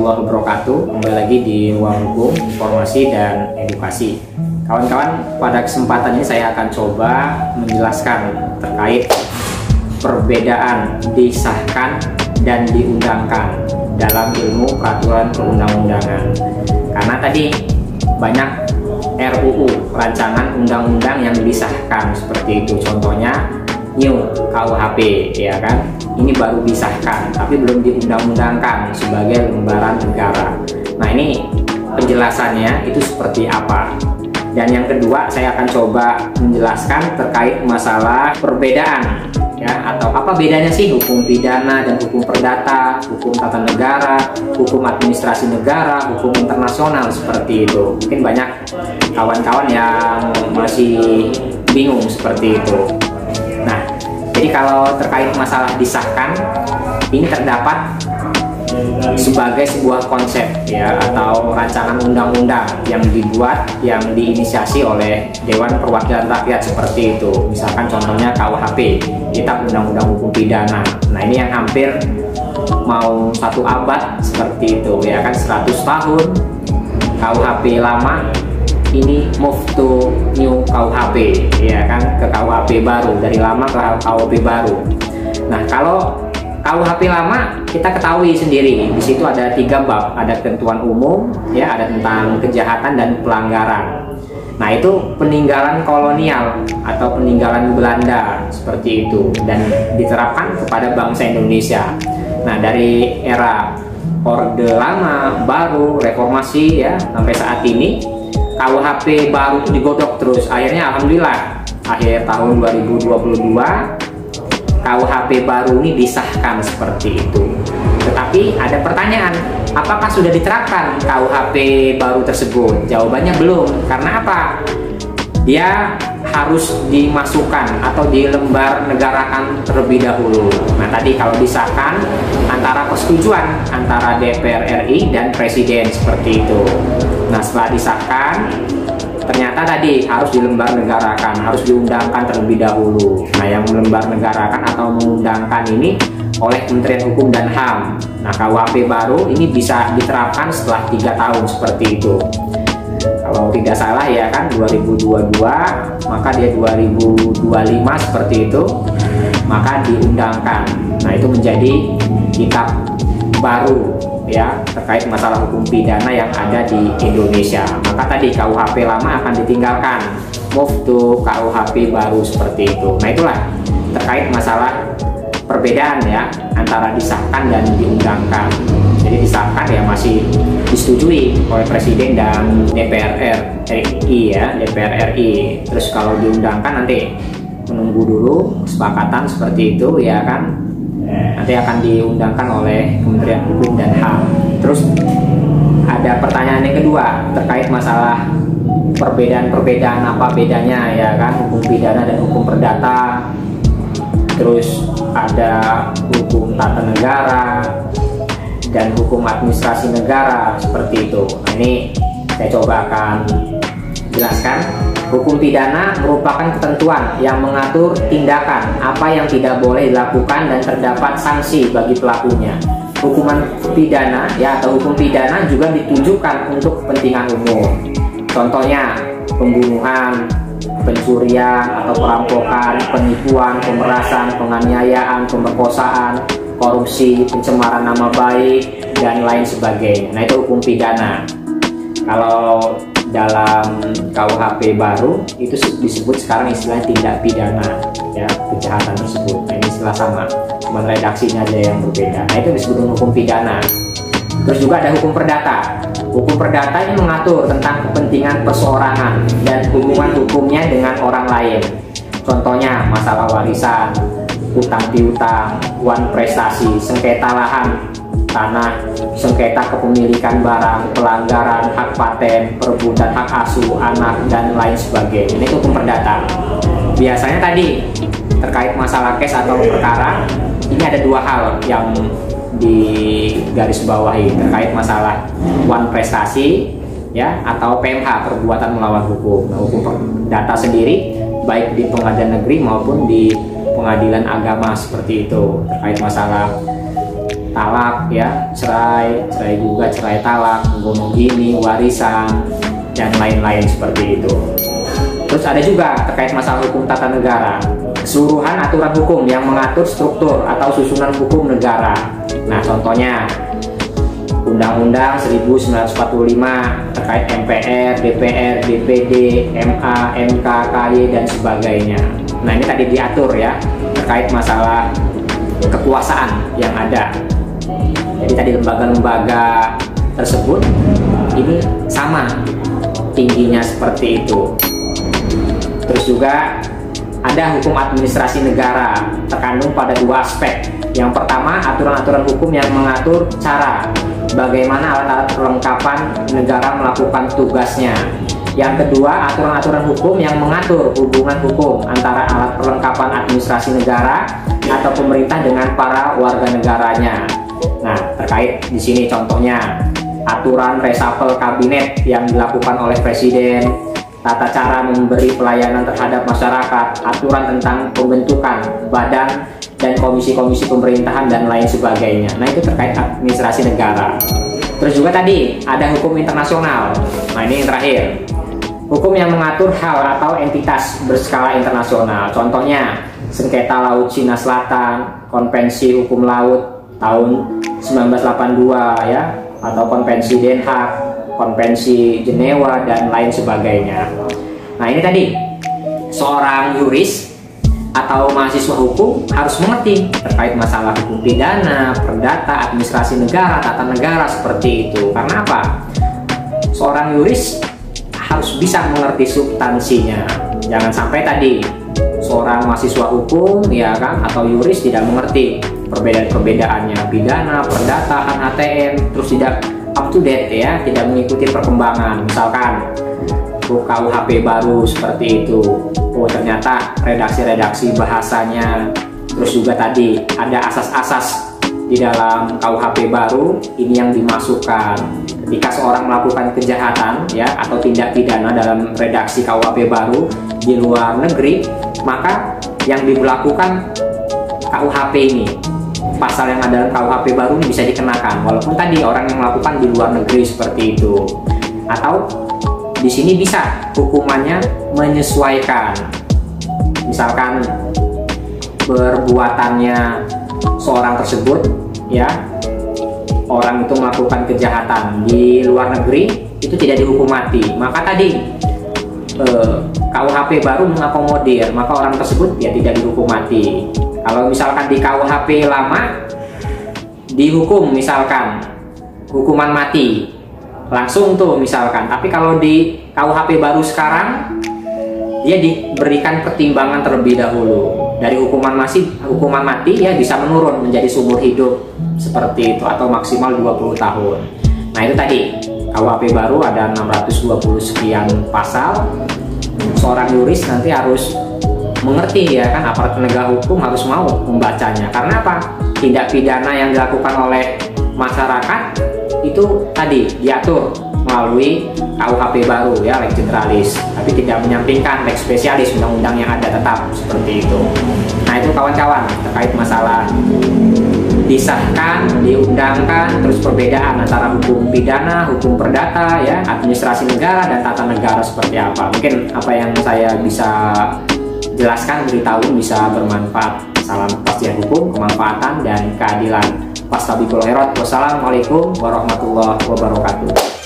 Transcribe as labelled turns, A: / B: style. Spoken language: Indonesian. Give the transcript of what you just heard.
A: warahmatullahi wabarakatuh. Kembali lagi di Ruang Hukum, Informasi dan Edukasi. Kawan-kawan, pada kesempatan ini saya akan coba menjelaskan terkait perbedaan disahkan dan diundangkan dalam ilmu peraturan perundang-undangan. Karena tadi banyak RUU, rancangan undang-undang yang disahkan seperti itu. Contohnya New KUHP, ya kan? Ini baru disahkan, tapi belum diundang-undangkan sebagai lembaran negara. Nah, ini penjelasannya itu seperti apa. Dan yang kedua, saya akan coba menjelaskan terkait masalah perbedaan, ya, atau apa bedanya sih hukum pidana dan hukum perdata, hukum tata negara, hukum administrasi negara, hukum internasional, seperti itu. Mungkin banyak kawan-kawan yang masih bingung seperti itu. Nah, jadi kalau terkait masalah disahkan, ini terdapat sebagai sebuah konsep, ya, atau rancangan undang-undang yang dibuat, yang diinisiasi oleh Dewan Perwakilan Rakyat seperti itu. Misalkan contohnya KUHP, Kitab Undang-Undang Hukum Pidana. Nah, ini yang hampir mau 1 abad seperti itu, ya kan, 100 tahun KUHP lama ini move to new KUHP, ya kan, ke KUHP baru, dari lama ke KUHP baru. Nah, kalau KUHP lama kita ketahui sendiri, di situ ada 3 bab, ada ketentuan umum, ya, ada tentang kejahatan dan pelanggaran. Nah, itu peninggalan kolonial atau peninggalan Belanda seperti itu, dan diterapkan kepada bangsa Indonesia. Nah, dari era Orde Lama, Baru, Reformasi, ya, sampai saat ini KUHP baru itu digodok terus. Akhirnya alhamdulillah akhir tahun 2022 KUHP baru ini disahkan seperti itu. Tetapi ada pertanyaan, apakah sudah diterapkan KUHP baru tersebut? Jawabannya belum. Karena apa? Dia harus dimasukkan atau dilembar negarakan terlebih dahulu. Nah, tadi kalau disahkan antara persetujuan antara DPR RI dan Presiden seperti itu. Nah, setelah disahkan ternyata tadi harus dilembar negarakan, harus diundangkan terlebih dahulu. Nah, yang melembar negarakan atau mengundangkan ini oleh Kementerian Hukum dan HAM. Nah, KUHP baru ini bisa diterapkan setelah 3 tahun seperti itu. Kalau tidak salah, ya kan, 2022, maka dia 2025 seperti itu, maka diundangkan. Nah, itu menjadi kitab baru, ya, terkait masalah hukum pidana yang ada di Indonesia. Maka tadi KUHP lama akan ditinggalkan, move to KUHP baru seperti itu. Nah, itulah terkait masalah perbedaan, ya, antara disahkan dan diundangkan. Jadi disahkan ya masih disetujui oleh Presiden dan DPR RI, ya, DPR RI. Terus kalau diundangkan nanti menunggu dulu kesepakatan seperti itu, ya kan. Nanti akan diundangkan oleh Kementerian Hukum dan HAM. Terus ada pertanyaan yang kedua terkait masalah perbedaan apa bedanya, ya kan, hukum pidana dan hukum perdata. Terus ada hukum tata negara dan hukum administrasi negara seperti itu. Nah, ini saya coba akan jelaskan. Hukum pidana merupakan ketentuan yang mengatur tindakan apa yang tidak boleh dilakukan dan terdapat sanksi bagi pelakunya. Hukuman pidana, ya, atau hukum pidana juga ditujukan untuk kepentingan umum. Contohnya pembunuhan, pencurian atau perampokan, penipuan, pemerasan, penganiayaan, pemerkosaan, korupsi, pencemaran nama baik, dan lain sebagainya. Nah, itu hukum pidana. Kalau dalam KUHP baru itu disebut sekarang istilahnya tindak pidana, ya, kejahatan tersebut. Nah, ini istilah sama, cuma redaksinya aja yang berbeda. Nah, itu disebut hukum pidana. Terus juga ada hukum perdata. Hukum perdata ini mengatur tentang kepentingan perseorangan dan hubungan hukumnya dengan orang lain. Contohnya masalah warisan, utang piutang, uang prestasi, sengketa lahan, tanah, sengketa kepemilikan barang, pelanggaran hak paten, perebutan hak asuh anak, dan lain sebagainya. Ini hukum perdata. Biasanya tadi terkait masalah case atau perkara, ini ada 2 hal yang di garis bawahi terkait masalah uang prestasi, ya, atau PMH, perbuatan melawan hukum. Nah, hukum perdata sendiri baik di pengadilan negeri maupun di pengadilan agama seperti itu terkait masalah talak ya, cerai juga, cerai talak, gonong gini, warisan dan lain-lain seperti itu. Terus ada juga terkait masalah hukum tata negara, keseluruhan aturan hukum yang mengatur struktur atau susunan hukum negara. Nah, contohnya Undang-Undang 1945 terkait MPR, DPR, DPD, MA, MK, KY dan sebagainya. Nah, ini tadi diatur ya terkait masalah kekuasaan yang ada. Jadi tadi lembaga-lembaga tersebut ini sama tingginya seperti itu. Terus juga ada hukum administrasi negara terkandung pada dua aspek. Yang pertama, aturan-aturan hukum yang mengatur cara bagaimana alat-alat perlengkapan negara melakukan tugasnya. Yang kedua, aturan-aturan hukum yang mengatur hubungan hukum antara alat perlengkapan administrasi negara atau pemerintah dengan para warga negaranya. Nah, terkait di sini contohnya aturan reshuffle kabinet yang dilakukan oleh presiden, tata cara memberi pelayanan terhadap masyarakat, aturan tentang pembentukan badan dan komisi-komisi pemerintahan dan lain sebagainya. Nah, itu terkait administrasi negara. Terus juga tadi ada hukum internasional. Nah, ini yang terakhir. Hukum yang mengatur hal atau entitas berskala internasional. Contohnya sengketa laut Cina Selatan, konvensi hukum laut tahun 1982 ya, atau konvensi Den Haag, konvensi Jenewa dan lain sebagainya. Nah, ini tadi seorang yuris atau mahasiswa hukum harus mengerti terkait masalah hukum pidana, perdata, administrasi negara, tata negara seperti itu. Karena apa? Seorang yuris harus bisa mengerti substansinya. Jangan sampai tadi seorang mahasiswa hukum ya kan atau yuris tidak mengerti perbedaan-perbedaannya pidana, perdata, HTM, terus tidak up to date ya, tidak mengikuti perkembangan. Misalkan KUHP baru seperti itu, oh ternyata redaksi-redaksi bahasanya, terus juga tadi ada asas-asas di dalam KUHP baru ini yang dimasukkan. Ketika seorang melakukan kejahatan ya atau tindak pidana dalam redaksi KUHP baru di luar negeri, maka yang diberlakukan KUHP ini, pasal yang ada dalam KUHP baru ini bisa dikenakan walaupun tadi orang yang melakukan di luar negeri seperti itu. Atau di sini bisa hukumannya menyesuaikan. Misalkan perbuatannya seorang tersebut ya, orang itu melakukan kejahatan di luar negeri itu tidak dihukum mati, maka tadi KUHP baru mengakomodir, maka orang tersebut ya tidak dihukum mati. Kalau misalkan di KUHP lama dihukum misalkan hukuman mati langsung tuh misalkan, tapi kalau di KUHP baru sekarang dia diberikan pertimbangan terlebih dahulu, dari hukuman mati ya bisa menurun menjadi seumur hidup seperti itu atau maksimal 20 tahun. Nah, itu tadi KUHP baru ada 620 sekian pasal. Seorang yuris nanti harus mengerti ya kan, aparat penegak hukum harus mau membacanya. Karena apa? Tindak pidana yang dilakukan oleh masyarakat itu tadi diatur melalui KUHP baru ya, lex generalis, tapi tidak menyampingkan lex spesialis, undang-undang yang ada tetap seperti itu. Nah, itu kawan-kawan terkait masalah disahkan, diundangkan, terus perbedaan antara hukum pidana, hukum perdata ya, administrasi negara dan tata negara seperti apa. Mungkin apa yang saya bisa jelaskan, beritahu bisa bermanfaat. Salam kepastian hukum, kemanfaatan dan keadilan. Wassalamualaikum warahmatullahi wabarakatuh.